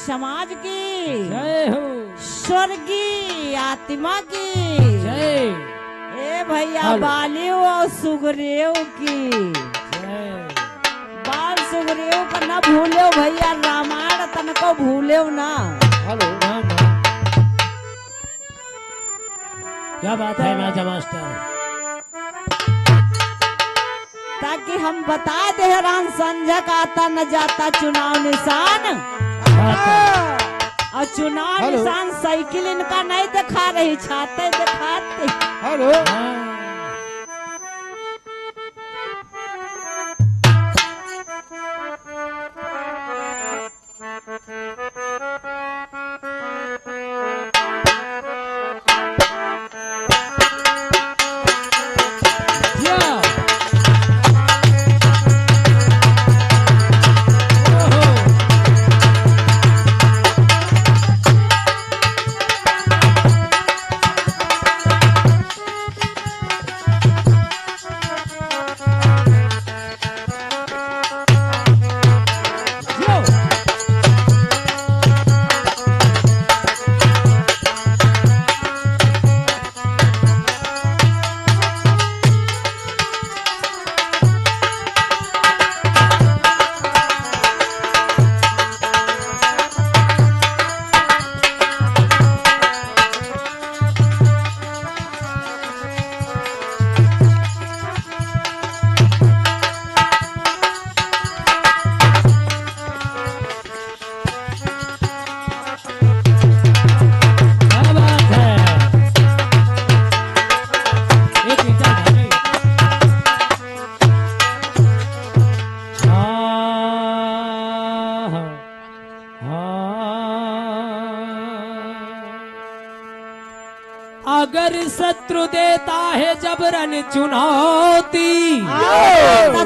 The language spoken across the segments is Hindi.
समाज की जय हो। स्वर्गीय आत्मा की जय। ए भैया बालियो और सुग्रीव की जय। बाल सुग्रीव का न भूलो भैया, रामायण तन को भूलो ना। हेलो क्या बात है राजा मास्टर, ताकि हम बता दे रान संजक आता न जाता चुनाव निशान। और चुनाव निशान साइकिल इनका नहीं दिखा रही, छाते दिखाते। हेलो अगर शत्रु देता है जबरन चुनौती,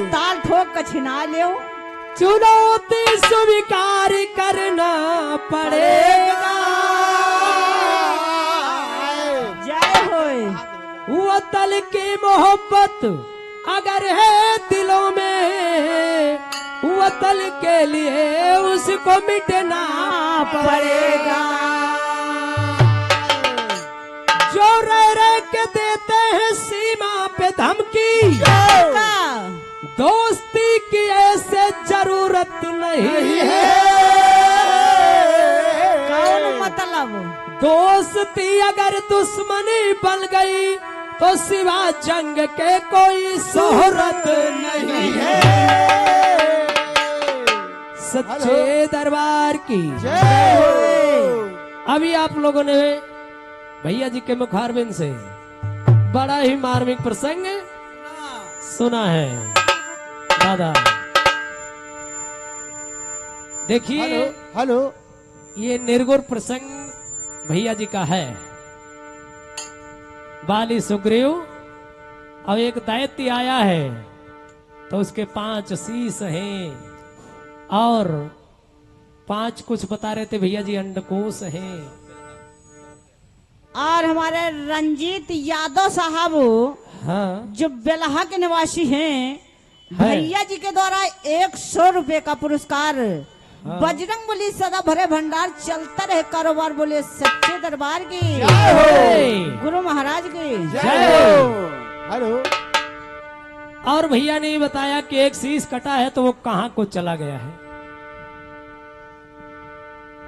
ताल ठोक के छिना ले, चुनौती स्वीकार करना पड़ेगा। जय हो। वतन की मोहब्बत अगर है दिलों में, वतन के लिए उसको मिटना पड़ेगा। जो रह रह के देते हैं सीमा पे धमकी, दोस्ती की ऐसे जरूरत नहीं है। कौन मतलब? दोस्ती अगर दुश्मनी बन गई तो सिवा जंग के कोई शोहरत नहीं है। सच्चे दरबार की अभी आप लोगों ने भैया जी के मुखारबिंद से बड़ा ही मार्मिक प्रसंग सुना है। दादा देखिए, हेलो ये निर्गुण प्रसंग भैया जी का है। बाली सुग्रीव और एक दैत्य आया है तो उसके 5 शीश हैं और 5 कुछ बता रहे थे भैया जी अंडकोश हैं। और हमारे रंजीत यादव साहब हाँ जो बेलहा के निवासी हैं, भैया जी के द्वारा 100 रुपए का पुरस्कार। बजरंग बली सदा भरे भंडार, चलता रहे कारोबार, बोले सच्चे दरबार की गुरु महाराज की जय। हेलो। और भैया ने बताया कि एक शीश कटा है तो वो कहाँ को चला गया है।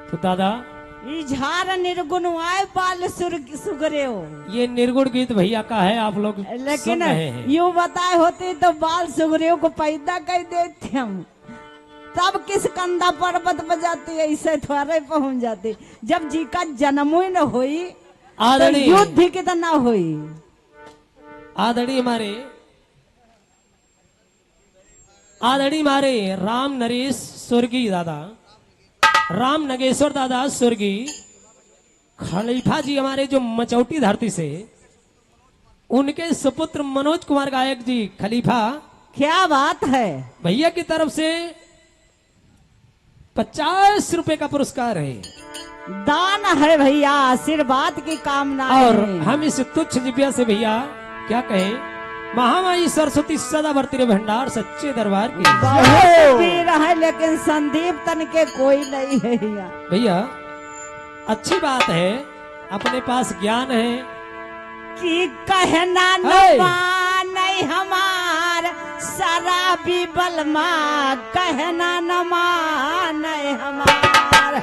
तो दादा झार निर्गुण आए बाल सुग्रीव, ये निर्गुण गीत भैया का है, आप लोग लेकिन सुन रहे हैं। यूं बताए होते तो बाल सुग्रीव को पैदा कर देते हम, तब किस कंधा पर्वत पर जाती ऐसे थोड़े पहुंच जाती। जब जी का जन्म ही न हुई तो युद्ध की तो ना हुई। आदरणीय हमारे राम नरेश स्वर्गीय दादा, राम नगेश्वर दादा स्वर्गीय खलीफा जी हमारे जो मचौटी धरती से, उनके सुपुत्र मनोज कुमार गायक जी खलीफा, क्या बात है। भैया की तरफ से 50 रुपए का पुरस्कार है, दान है भैया, आशीर्वाद की कामना और है। हम इस तुच्छ दिव्या से भैया क्या कहें महामाई सरस्वती सदा भरती रे भंडार सच्चे दरबार की। बहुत पीर है लेकिन संदीप तन के कोई नहीं है यहाँ। भैया अच्छी बात है, अपने पास ज्ञान है कि कहना न है। नहीं हमार शराबी बलमा, कहना न मान हमार आय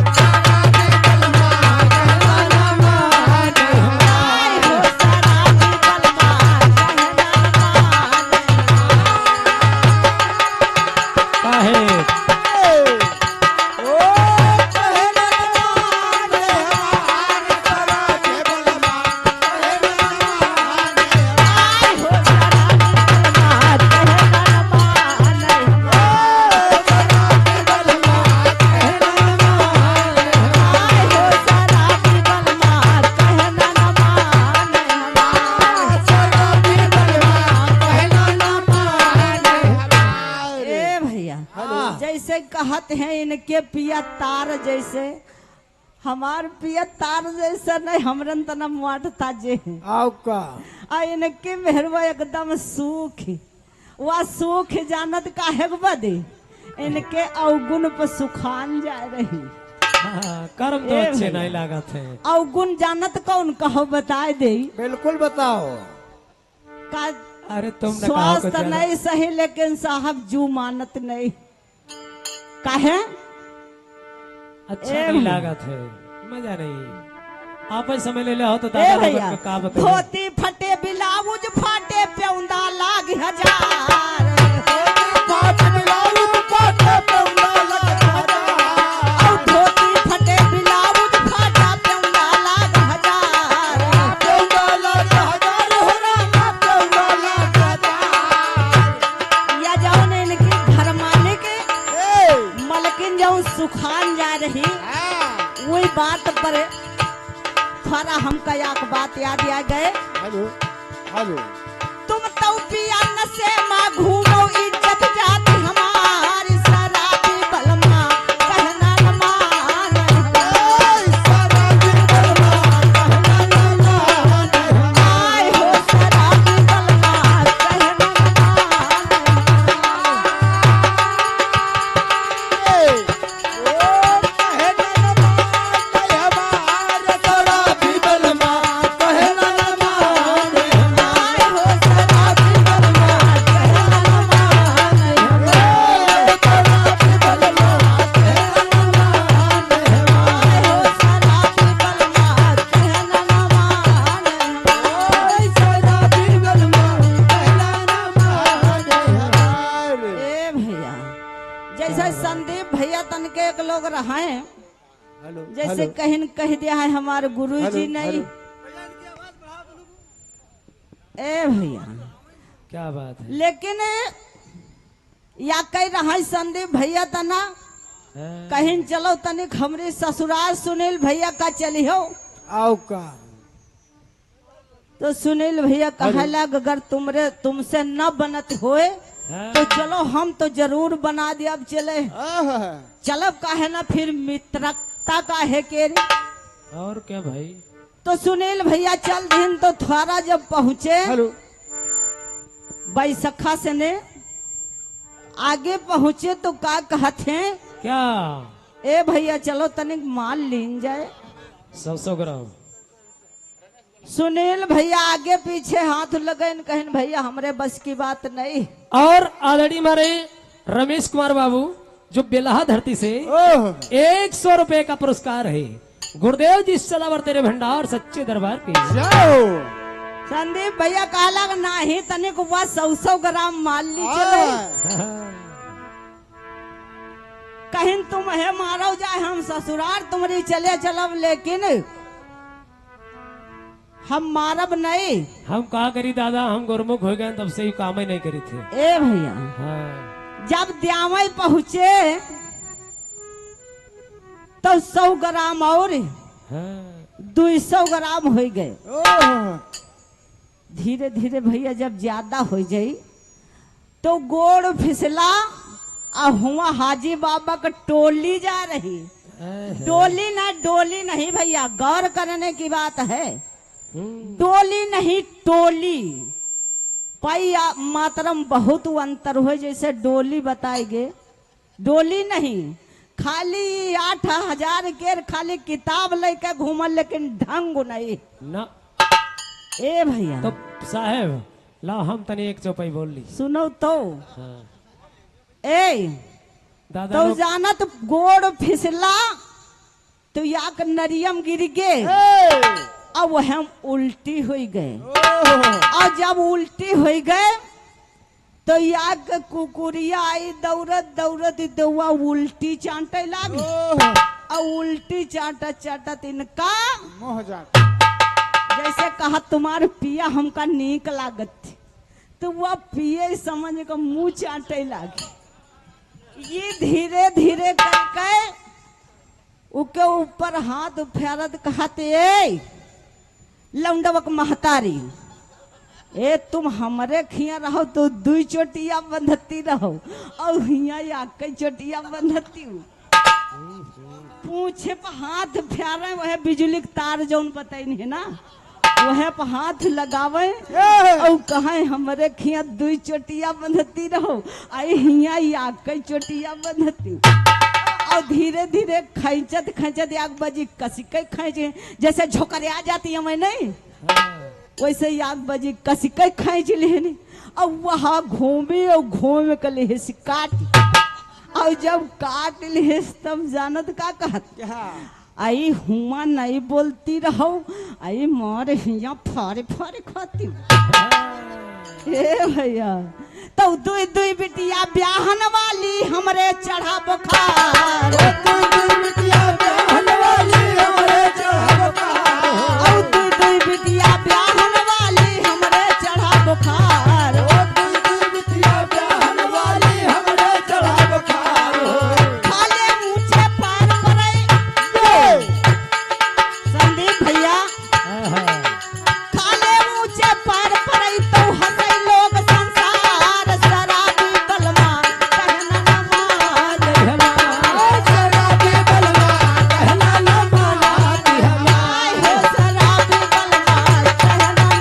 हो शराबी बलमा, कहना न मान। काहे आय हो शराबी बलमा, कहना न मान आय हो शराबी बलमा, कहना न मान। ए भैया जैसे कहत हैं इनके पिया तार जैसे, हमार पिया तार जैसा नहीं, हमरन तना माट ताजे आओ का आ इनके मेहरवा एकदम सूख, वह सूख जानत काहे के बदे इनके अवगुण पर सुखान जा रही। हाँ, कर्म तो ए अच्छे भैया। नहीं लागत है। अवगुण जानत कौन कहो बताए दे बिल्कुल बताओ। का अरे तुम न कहो स्वास्थ्य कुछ ज्यादा। नहीं सही लेकिन साहब जू मानत नहीं काहे। अच्छा ए नहीं भैया। लागत है, मजा नहीं। आप ही समय ले ले हो तो ए दादा भैया लोगन को का बताइए। धोती फटे बिलाउज फाटे प्यौंदा लाग हजार, और धोती फटे बिलाउज फाटा प्यौंदा लाग हजार। या जौन इनकी घर मालिक मलकिन जौन सुखान जा रही, वही बात पर थोड़ा हमका एक बात याद आ गए। हेलो हेलो तुम तो पिया नशे माँ घूमो इज्जत जाती हमारी शराबी बलमा, कहना न मान आय हो शराबी बलमा, कहना न आय हो शराबी बलमा, कहना न मान आय हो शराबी बलमा, कहना न मान। ए भैया जैसे संदीप भैया तन के एक लोग रहे, हेलो जैसे कहीं कह दिया है हमारे गुरु जी हेलो, नहीं। हेलो। ए भैया क्या बात है। लेकिन या कह रहा है संदीप भैया तना हाँ, कहीं चलो तनिक हमरे ससुराल सुनील भैया का चलियो। आओ का तो सुनील भैया कहला अगर तुमसे न बनत होए हाँ, तो चलो हम तो जरूर बना दिया। अब चले आहा, चलब काहे ना, फिर मित्रता का है के रे। और क्या भाई। तो सुनील भैया चल दिन तो थोड़ा जब पहुँचे हेलो बैसखा से ने आगे पहुँचे तो का कहते हैं, क्या ए भैया चलो तनिक माल लीन जाए। 100 ग्राम। सुनील भैया आगे पीछे हाथ लगन कहन भैया हमरे बस की बात नहीं। और ऑलरेडी हमारे रमेश कुमार बाबू जो बेलहा धरती से ओह 100 रुपए का पुरस्कार है। गुरुदेव जी सदावर तेरे भंडार सच्चे दरबार के। जाओ संदीप भैया कहला नाही तनिक वह 100 ग्राम माल ली चले। हाँ, कहीं तुम है मारो जाए हम ससुराल तुम्हारी चले चलब, लेकिन हम मारब नहीं। हम कहा करी दादा, हम गुरमुख हो गए तब से ही काम ही नहीं करी थे। ए भैया हाँ, जब द्यामई पहुँचे तो 100 ग्राम और हाँ, 200 ग्राम हो गए। ओह धीरे धीरे भैया जब ज्यादा हो जाई तो गोड़ फिसला और हुआ हाजी बाबा का टोली जा रही। डोली ना डोली नहीं भैया, गौर करने की बात है। डोली नहीं टोली पाई मातरम बहुत अंतर हो, जैसे डोली बताएगे, डोली नहीं, खाली 8,000 के खाली किताब लेके घूमल, लेकिन ढंग नहीं। ना ए भैया तो साहेब ला हम तनी एक चौपाई बोल ली। सुनो तो, हाँ। ए दादा तो लोग- जानत गोड़ फिसला तो याक नरियम गिर गए, अब वह हम उल्टी हो गए, और जब उल्टी हो गए तो याक कुकुरिया आई दौड़त दौड़त दौआ उल्टी चाटे लागी, और उल्टी चाटत चाटत इनका मोह जा जैसे कहा तुम्हारे पिया हमका नीक लागत थी, तो वह पिए समझ का मुंह चाटे लागी। ये धीरे धीरे करके उके ऊपर हाथ फेरत कहते, ए लौंडवक महतारी, ए तुम हमरे खिया रहो तो 2 चोटिया बंधती रहो, और हिया या कई चोटिया बंधती हूँ। पूछे पर हाथ फेरे, वह बिजली के तार जौन पता नहीं है ना, वह पर हाथ लगावे और कहे हमरे खिया 2 चोटिया बंधती रहो, आई हिया या कई चोटिया बंधती हूँ। और धीरे धीरे खैंचत खैंचत 1 बजे कसी के खैंचे, जैसे झोकरे आ जाती है मैं नहीं, वैसे 1 बजे कसी के खैंच लेनी, और वहाँ घूमे और घूम के ले काटी, और जब काट ले तब जानत का कहत, आई हुआ नहीं बोलती रहो, आई मारे हिया फारे फारे खाती हूँ। ए भैया तो 2 बिटिया ब्याहन वाली हमरे चढ़ा बुखार, और 2 बिटिया ब्याहन वाली हमरे चढ़ा बुखार, खाले ऊंचे पार पड़े संदीप भैया, खाले ऊंचे पार पड़े तो हंसे लोग संसार, शराबी बलमा कहना न मान, शराबी बलमा कहना न मान, आए हो शराबी बलमा कहना न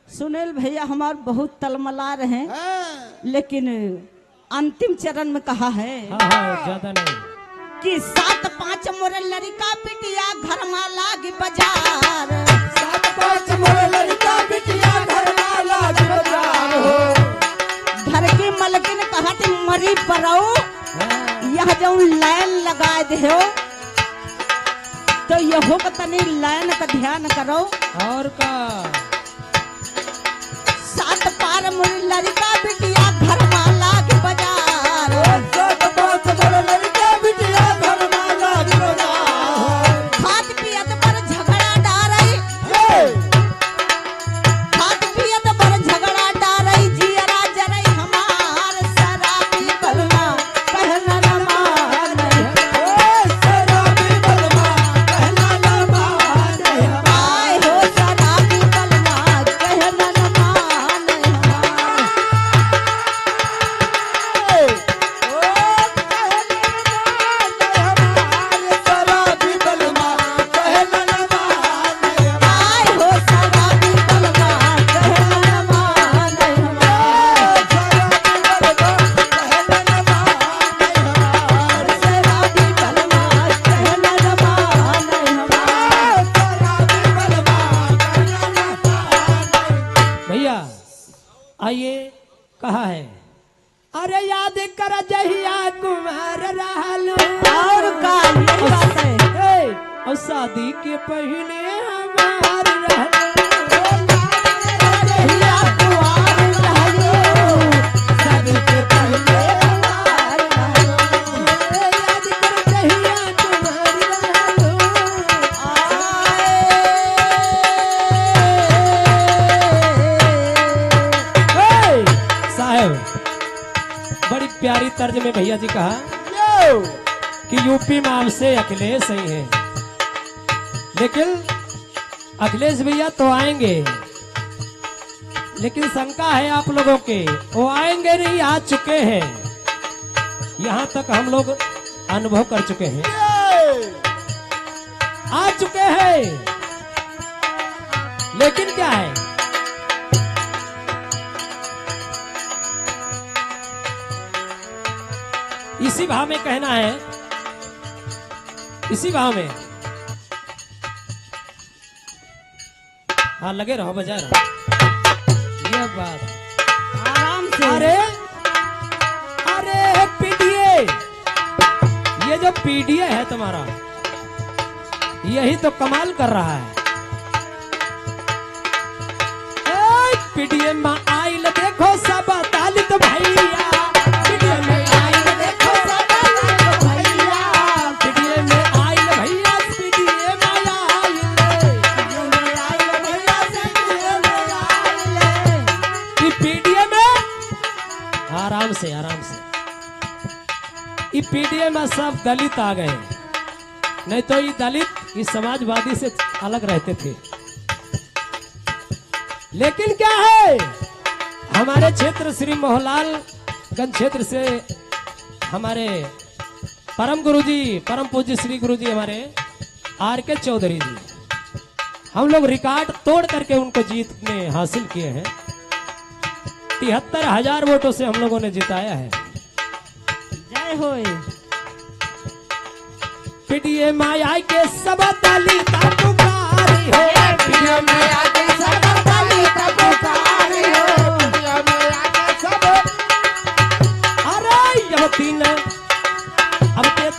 सुनील भैया हमार बहुत तलमला रहे, लेकिन अंतिम चरण में कहा है ज्यादा नहीं कि 7-5 मोरे लड़का बिटिया घर में लागी बाजार, 7-5 मोरे लड़का बिटिया घर में लागी बाजार, घर की मलकिन कहत मरी परो, यह जो लाइन लगा दे तो यहो का तनी लाइन का ध्यान करो। और का 7 पार मोरे लड़का बिटिया घर में लागी बाजार, 7-5 मोरे लड़का बिटिया घर में लागी बाजार, खात पियत पर झगड़ा डारई, खात पियत पर झगड़ा डारई, जियरा जरई हमार, शराबी बलमा कहना न मानई, शराबी बलमा कहना न मानई, आए हो शराबी बलमा कहना न मानई, शराबी बलमा कहना न मानई, आए हो शराबी बलमा कहना न मानई, शराबी बलमा कहना न मानई। भैया आइए कहा है, अरे याद कर जहिया कुमार रहलू, और का ये बात है, और शादी के पहले हमार रहलू, जहिया कुआर रहलो, शादी के पहले कुआर रहलो, याद कर जहिया कुमार रहलू, बड़ी प्यारी तर्ज में भैया जी कहा यो कि यूपी में आपसे अखिलेश ही है, लेकिन अखिलेश भैया तो आएंगे, लेकिन शंका है आप लोगों के, वो आएंगे नहीं, आ चुके हैं। यहाँ तक हम लोग अनुभव कर चुके हैं, आ चुके हैं। लेकिन क्या है, इसी भाव में कहना है, इसी भाव में। हाँ लगे रहो, बजा रहो, ये बात। आराम से। अरे अरे पीडीए, ये जो पीडीए है तुम्हारा, यही तो कमाल कर रहा है। पीडीए में आइल देखो सब ताली तो भैया, पीडीए में आइल देखो सब ताली तो भैया, पीडीए में आइल भैया, पीडीए में आइल, पीडीए में आराम से, आराम से। ये पीडीए में सब दलित आ गए, नहीं तो ये दलित इस समाजवादी से अलग रहते थे। लेकिन क्या है, हमारे क्षेत्र श्री मोहनलालगंज क्षेत्र से हमारे परम गुरुजी, परम पूज्य श्री गुरुजी हमारे आर के चौधरी जी, हम लोग रिकॉर्ड तोड़ करके उनको जीत में हासिल किए हैं। 73,000 वोटों से हम लोगों ने जिताया है। जय हो। पीडीए माया के सब ताली का पुकारी हो, पिया में आके सब ताली का पुकार हो, पिया में आके सब। अरे यह तीन अब ते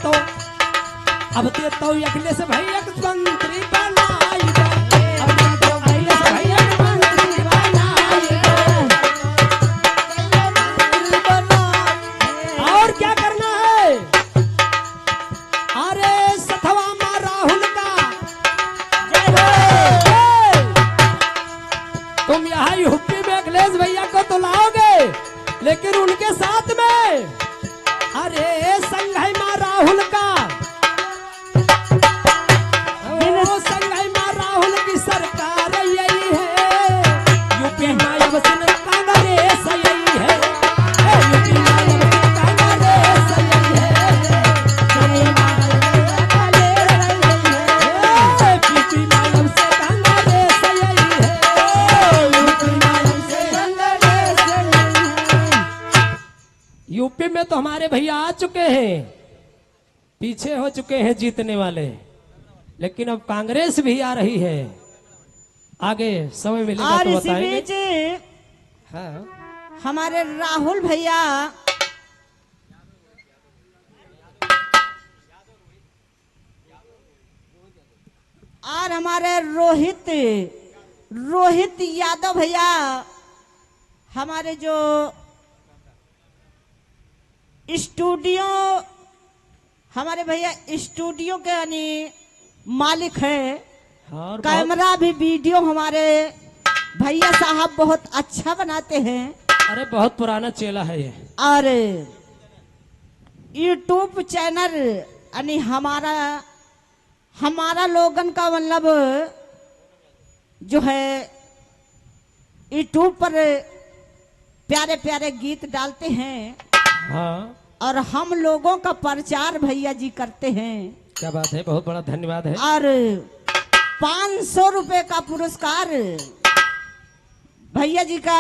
तो अखिलेश भैया मंत्री बनाई गए, अब ते तो अखिलेश भैया मंत्री बनाई गए। और क्या करना है, अरे सथवा में राहुल का, तुम यहाँ यूपी में अखिलेश भैया को तो लाओगे, लेकिन उनके साथ में अरे संघई मां राहुल का, ओ संघई मां राहुल की सरकार यही है, यूपी में अब से कांग्रेस यही है, यूपी में अब से कांग्रेस यही है, यूपी में अब से कांग्रेस यही है। यूपी में तो हमारे भैया आ चुके हैं, पीछे हो चुके हैं जीतने वाले, लेकिन अब कांग्रेस भी आ रही है। आगे समय मिलेगा और तो इसी बताएंगे। बीच हाँ हमारे राहुल भैया और हमारे रोहित यादव भैया, हमारे जो स्टूडियो, हमारे भैया स्टूडियो के यानी मालिक है। हाँ, और कैमरा भी वीडियो हमारे भैया साहब बहुत अच्छा बनाते हैं। अरे बहुत पुराना चेला है ये। और यूट्यूब चैनल यानी हमारा लोगन का मतलब जो है यूट्यूब पर प्यारे प्यारे गीत डालते हैं, हाँ और हम लोगों का प्रचार भैया जी करते हैं। क्या बात है, बहुत बड़ा धन्यवाद है। और 500 रुपए का पुरस्कार भैया जी का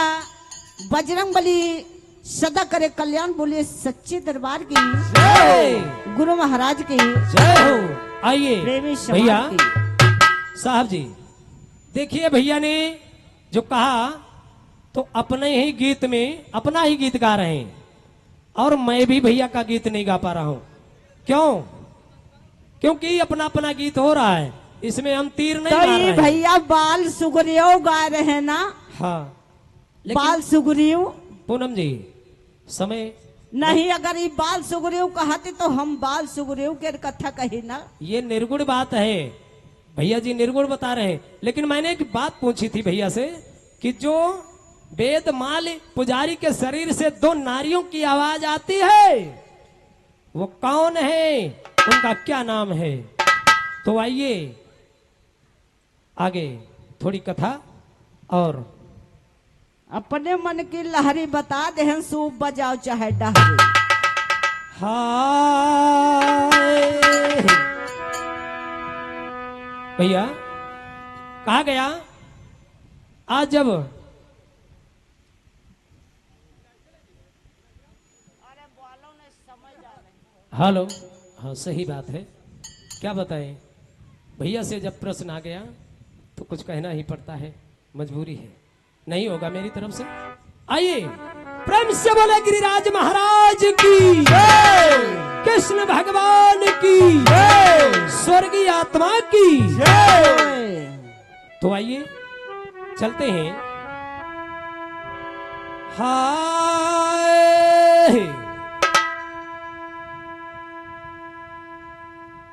बजरंगबली सदा करे कल्याण बोले सच्चे दरबार की, जय गुरु महाराज की, जय हो। आइए प्रेमी समाज भैया की। साहब जी, देखिए भैया ने जो कहा तो अपने ही गीत में अपना ही गीत गा रहे हैं, और मैं भी भैया का गीत नहीं गा पा रहा हूं। क्यों? क्योंकि अपना अपना गीत हो रहा है, इसमें हम तीर नहीं तो मार ये रहे हैं। भैया बाल सुग्रीव गा रहे हैं ना, हाँ बाल लेकिन सुग्रीव पूनम जी समय नहीं, अगर ये बाल सुग्रीव कहते तो हम बाल सुग्रीव के कथा कही ना। ये निर्गुण बात है, भैया जी निर्गुण बता रहे हैं। लेकिन मैंने एक बात पूछी थी भैया से कि जो वेदमाल पुजारी के शरीर से दो नारियों की आवाज आती है। वो कौन है, उनका क्या नाम है? तो आइए आगे थोड़ी कथा और अपने मन की लहरी बता दे, सूप बजाओ चाहे डहरी। हाय भैया कहा गया आज जब हेलो, हाँ सही बात है, क्या बताएं भैया से जब प्रश्न आ गया तो कुछ कहना ही पड़ता है, मजबूरी है, नहीं होगा मेरी तरफ से। आइए प्रेम से बोले गिरिराज महाराज की जय, कृष्ण भगवान की जय, स्वर्गीय आत्मा की जय। तो आइए चलते हैं। हाय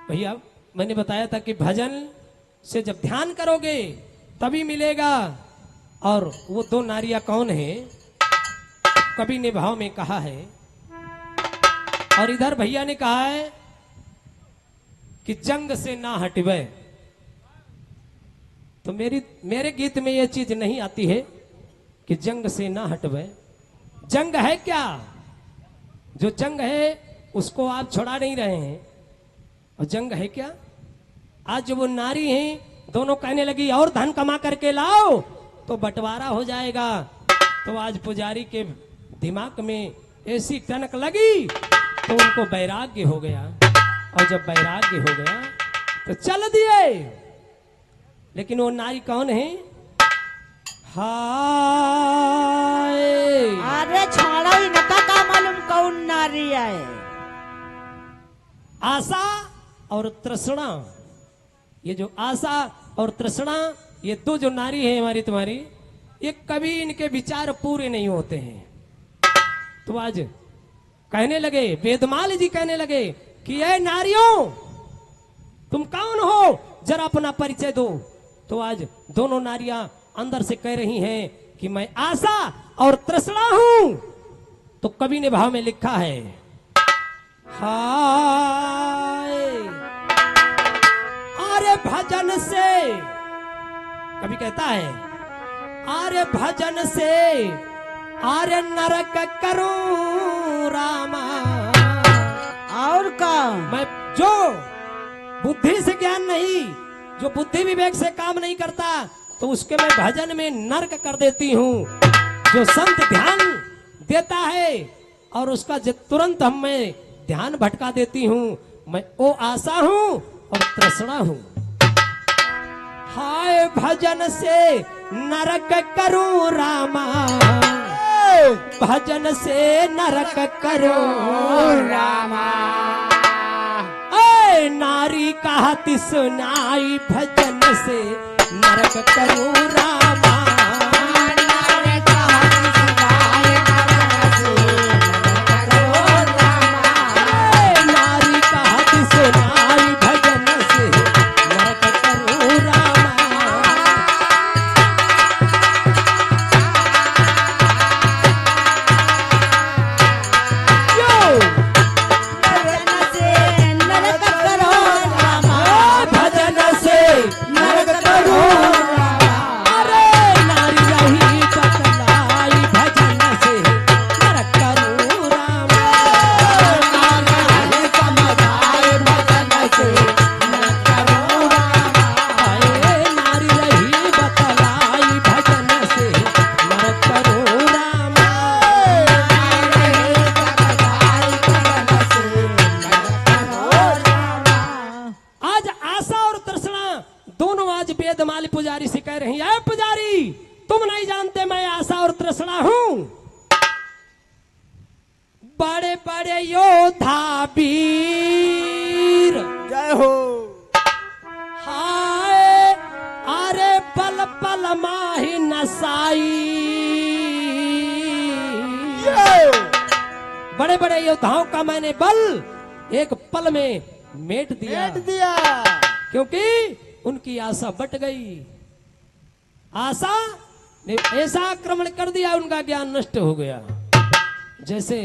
भैया मैंने बताया था कि भजन से जब ध्यान करोगे तभी मिलेगा। और वो दो नारियां कौन है, कवि ने भाव में कहा है, और इधर भैया ने कहा है कि जंग से ना हटवे। तो मेरे गीत में ये चीज नहीं आती है कि जंग से ना हटवे। जंग है क्या? जो जंग है उसको आप छुड़ा नहीं रहे हैं। और जंग है क्या? आज जो वो नारी हैं दोनों कहने लगी और धन कमा करके लाओ तो बंटवारा हो जाएगा। तो आज पुजारी के दिमाग में ऐसी टनक लगी तो उनको वैराग्य हो गया। और जब वैराग्य हो गया तो चल दिए। लेकिन वो नारी कौन है? हाय अरे छोड़ो ही नका का मालूम कौन नारी है। आशा और तृष्णा, ये जो आशा और तृष्णा, ये दो जो नारी है हमारी तुम्हारी, ये कभी इनके विचार पूरे नहीं होते हैं। तो आज कहने लगे, वेदमाल जी कहने लगे कि ये नारियों तुम कौन हो, जरा अपना परिचय दो। तो आज दोनों नारियां अंदर से कह रही हैं कि मैं आशा और तृष्णा हूं। तो कवि ने भाव में लिखा है, हाय अरे भजन से, कभी कहता है अरे भजन से अरे नरक करूं रामा। और का मैं जो बुद्धि से ज्ञान नहीं, जो बुद्धि विवेक से काम नहीं करता, तो उसके मैं भजन में नरक कर देती हूं। जो संत ध्यान देता है और उसका तुरंत हम मैं ध्यान भटका देती हूं, मैं वो आशा हूं और तृष्णा हूं। हाय भजन से नरक करूं रामा, भजन से नरक करूं रामा। ऐ नारी कहती सुनाई, भजन से नरक करूं रामा। वेदमाल पुजारी से कह रही है, पुजारी तुम नहीं जानते मैं आशा और तृष्णा हूं। बड़े बड़े योद्धा वीर जय हो। हाय अरे पल पल माही नसाई। बड़े बड़े योद्धाओं का मैंने बल एक पल में मेट दिया, क्योंकि उनकी आशा बट गई। आशा ने ऐसा आक्रमण कर दिया, उनका ज्ञान नष्ट हो गया। जैसे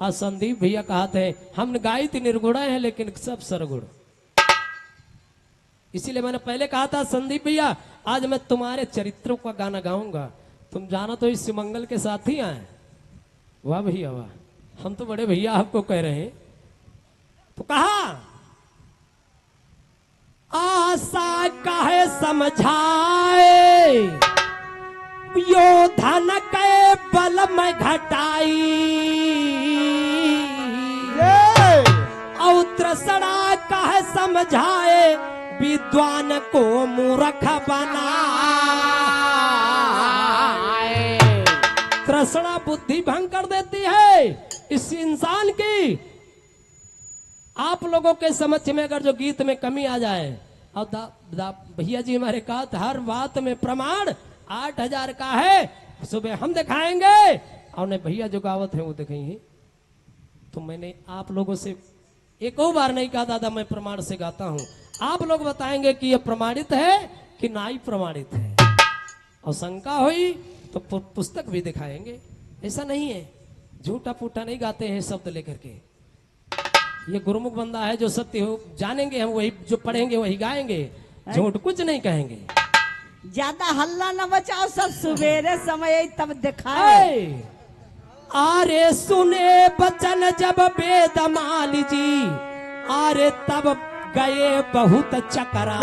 आज संदीप भैया कहते हैं, हम गायित निर्गुण है लेकिन सब सरगुण। इसीलिए मैंने पहले कहा था संदीप भैया, आज मैं तुम्हारे चरित्रों का गाना गाऊंगा। तुम जानो तो इस सुमंगल के साथ ही आए। वाह भैया वाह, हम तो बड़े भैया आपको कह रहे हैं। तो कहा आशा काहे समझाए, यो धन के बल में घटाई, और तृष्णा काहे समझाए, विद्वान को मूर्ख बनाए। तृष्णा बुद्धि भंग कर देती है इस इंसान की। आप लोगों के समक्ष में अगर जो गीत में कमी आ जाए, और भैया जी हमारे कहा हर बात में प्रमाण 8000 का है, सुबह हम दिखाएंगे और ने भैया जो गावत है वो दिखाएंगे। तो मैंने आप लोगों से एक और बार नहीं कहा दादा मैं प्रमाण से गाता हूं, आप लोग बताएंगे कि यह प्रमाणित है कि नहीं प्रमाणित है, और शंका हुई तो पुस्तक भी दिखाएंगे। ऐसा नहीं है झूठा फूटा नहीं गाते हैं शब्द लेकर के। ये गुरुमुख बंदा है जो सत्य हो जानेंगे, हम वही जो पढ़ेंगे वही गाएंगे, झूठ कुछ नहीं कहेंगे। ज्यादा हल्ला न मचाओ, सब सवेरे समय तब दिखाए। आरे सुने बचन जब बेदमाल जी, आरे तब गए बहुत चकरा।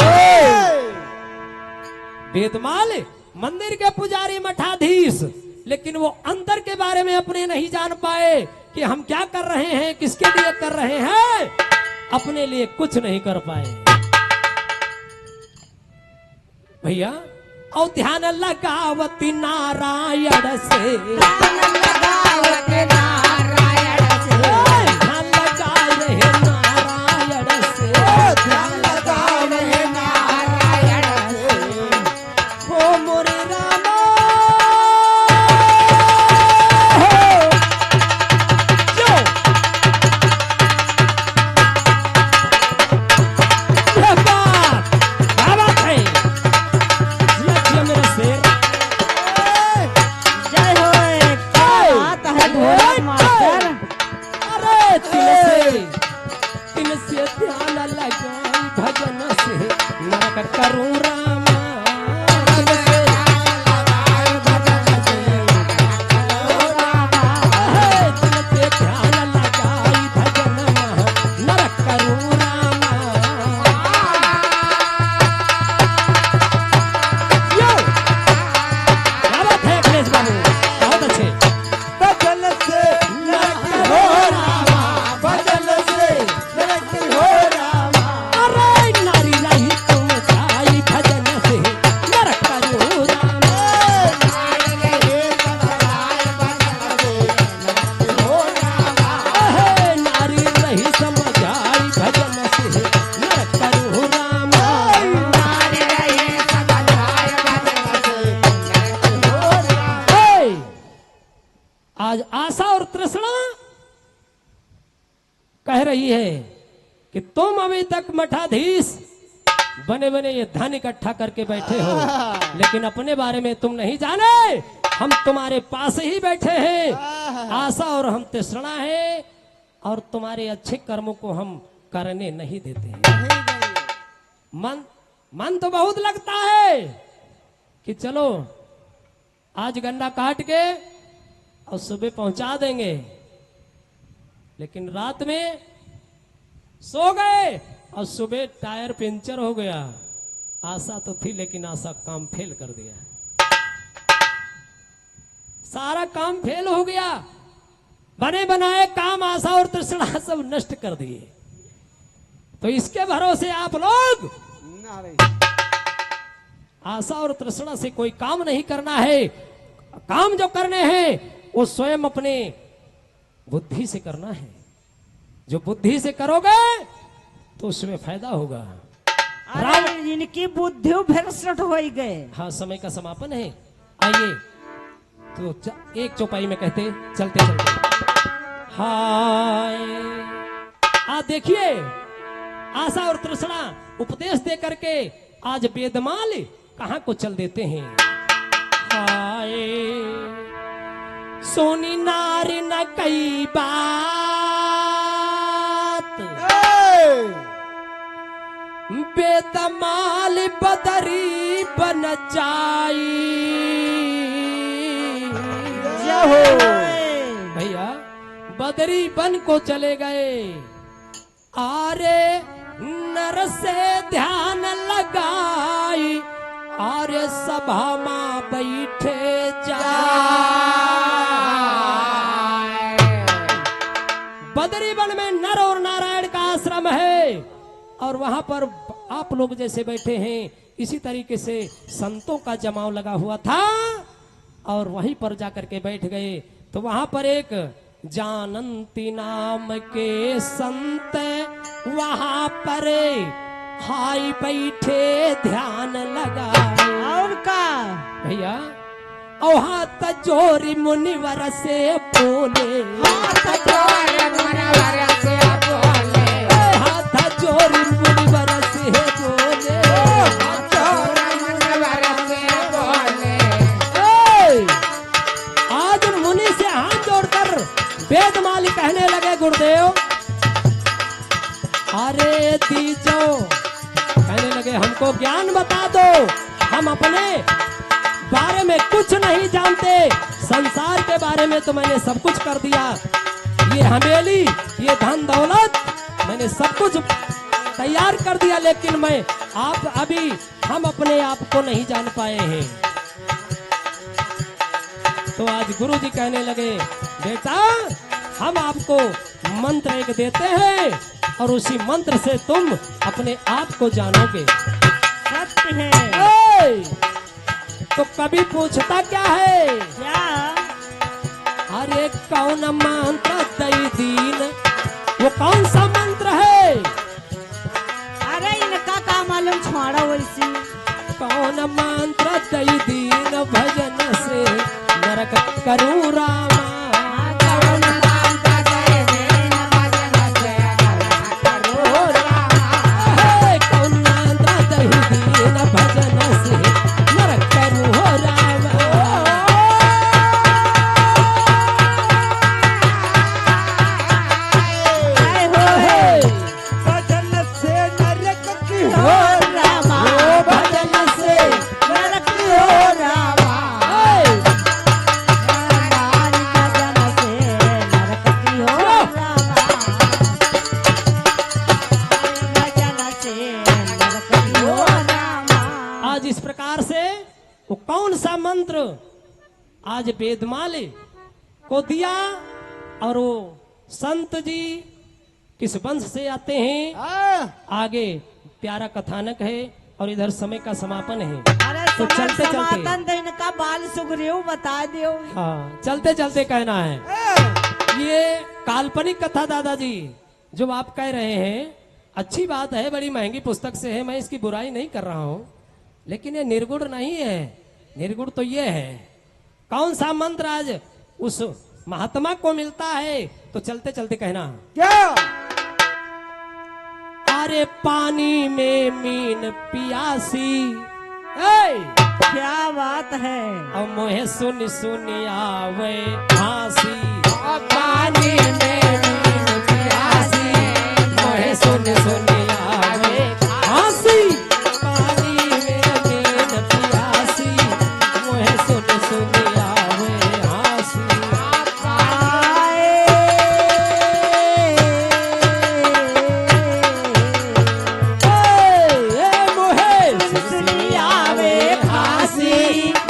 बेदमाल मंदिर के पुजारी मठाधीश, लेकिन वो अंदर के बारे में अपने नहीं जान पाए कि हम क्या कर रहे हैं, किसके लिए कर रहे हैं, अपने लिए कुछ नहीं कर पाए। भैया और ध्यान लगावती नारायण से, ध्यान लगाए नारायण से, ध्यान लगाओ रे नारायण से। हो मोरे रामा जो ये बात है। ये मेरा शेर जय हो, क्या बात है ढोलक मास्टर। अरे तिन से ध्यान लगाई भजन से, नरक करूं रामा। तिन से ध्यान लगाई भजन में, नरक करूं रामा। यो क्या बात है अखिलेश बाबू, बहुत अच्छे। बदल से नरक हो रामा, बदल से नरक हो रामा। अरे नारी नहीं तुम जाई भजन से, नरक करूं रामा। अहे नारी नहीं समझाई भजन से, नरक करूं रामा। हे! आज आशा और तृष्णा कह रही है कि तुम अभी तक मठाधीश बने बने ये धन इकट्ठा करके बैठे हो, लेकिन अपने बारे में तुम नहीं जाने। हम तुम्हारे पास ही बैठे हैं, आशा और हम तृष्णा है, और तुम्हारे अच्छे कर्मों को हम करने नहीं देते हैं। मन तो बहुत लगता है कि चलो आज गन्ना काट के और सुबह पहुंचा देंगे, लेकिन रात में सो गए और सुबह टायर पंचर हो गया। आशा तो थी लेकिन आशा काम फेल कर दिया, सारा काम फेल हो गया। बने बनाए काम आशा और तृष्णा सब नष्ट कर दिए। तो इसके भरोसे आप लोग आशा और तृष्णा से कोई काम नहीं करना है। काम जो करने हैं वो स्वयं अपने बुद्धि से करना है। जो बुद्धि से करोगे तो उसमें फायदा होगा। अरे इनकी बुद्धि भ्रष्ट हो ही गए। हाँ, समय का समापन है। आइए तो एक चौपाई में कहते चलते चलते हाय। देखिए आशा और तृष्णा उपदेश दे करके आज वेदमाल कहां को चल देते हैं। हाय सोनी नारी न कई बात बेतमाल बदरी बन जाई भैया बदरी बन को चले गए आरे नर से ध्यान लगाई आर्य सभा में बैठे जाए बदरी वन में नर और नारायण का आश्रम है और वहां पर आप लोग जैसे बैठे हैं इसी तरीके से संतों का जमाव लगा हुआ था और वहीं पर जाकर के बैठ गए तो वहां पर एक जानंती नाम के संत वहां पर हाई बैठे ध्यान लगा और का भैया और हाथ जोरी मुनिवर से बोले हाथ जोरी मुनिवर से बोले आज मुनि से हाथ जोड़कर वेदमाली कहने लगे गुरुदेव अरे दीजो कहने लगे हमको ज्ञान बता दो हम अपने बारे में कुछ नहीं जानते संसार के बारे में तो मैंने सब कुछ कर दिया ये हवेली ये धन दौलत मैंने सब कुछ तैयार कर दिया लेकिन मैं आप अभी हम अपने आप को नहीं जान पाए हैं तो आज गुरु जी कहने लगे बेटा हम आपको मंत्र एक देते हैं और उसी मंत्र से तुम अपने आप को जानोगे सत्य है तो कभी पूछता क्या है क्या अरे कौन मंत्र दई दीन वो कौन सा मंत्र है अरे इनका का मालूम छोड़ा वैसी कौन मंत्र दई दीन भजन से नरक करूं रामा कौन मंत्र दई दीन भजन से नरक करूं रामा कौन मंत्र दई दीन भजन से नरक करूं रामा भजन से नरक की हो रामा भजन से नरक हो रामा हमारी भजन से नरक की हो रामा भजन से नरक की हो रामा आज इस प्रकार से वो कौन सा मंत्र आज वेदमाली को दिया और वो संत जी किस वंश से आते हैं आगे प्यारा कथानक है और इधर समय का समापन है अरे तो चलते चलते समापन तो इनका बाल सुग्रीव बता दियो हाँ चलते चलते कहना है ये काल्पनिक कथा दादाजी जो आप कह रहे हैं अच्छी बात है बड़ी महंगी पुस्तक से है मैं इसकी बुराई नहीं कर रहा हूँ लेकिन ये निर्गुण नहीं है निर्गुण तो ये है कौन सा मंत्र आज उस महात्मा को मिलता है तो चलते चलते कहना क्या अरे पानी में मीन पियासी क्या बात है और मोहे सुन सुन आवे हासी पानी में मीन प्यासी मोहे सुन सुन आवे हासी पानी में मीन पियासी मोहे सुन सुन आवे हासी मोहे सुन आवे हासी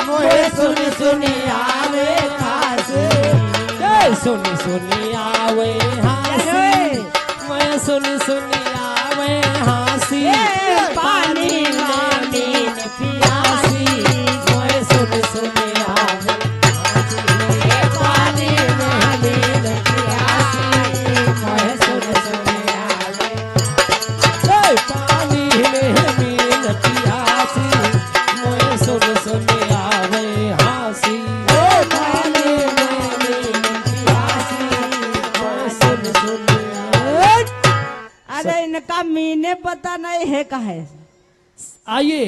मोहे सुन सुन आवे खासी सुनी सुनी आवे हासी मैं सुनी सुनी आवे हासी पानी में मीन पियासी मैं सुनी सुनी आवे पानी में मीन प्यासी मोहे सुन सुन आवे पानी में मीन पियासी मैं सुनी सुनी आवे हासी पानी में मीन प्यासी मोहे सुन सुन अरे इनका मीने पता नहीं है का है आइए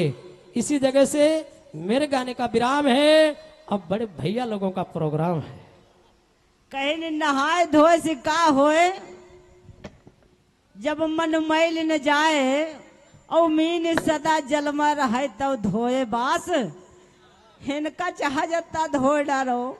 इसी जगह से मेरे गाने का विराम है। अब बड़े भैया लोगों का प्रोग्राम है। कहीं न नहाए धोए से का होए, जब मन मैल न जाए और मीन सदा जल में रहे तब धोए बास, इनका चाह जता धोए डारो।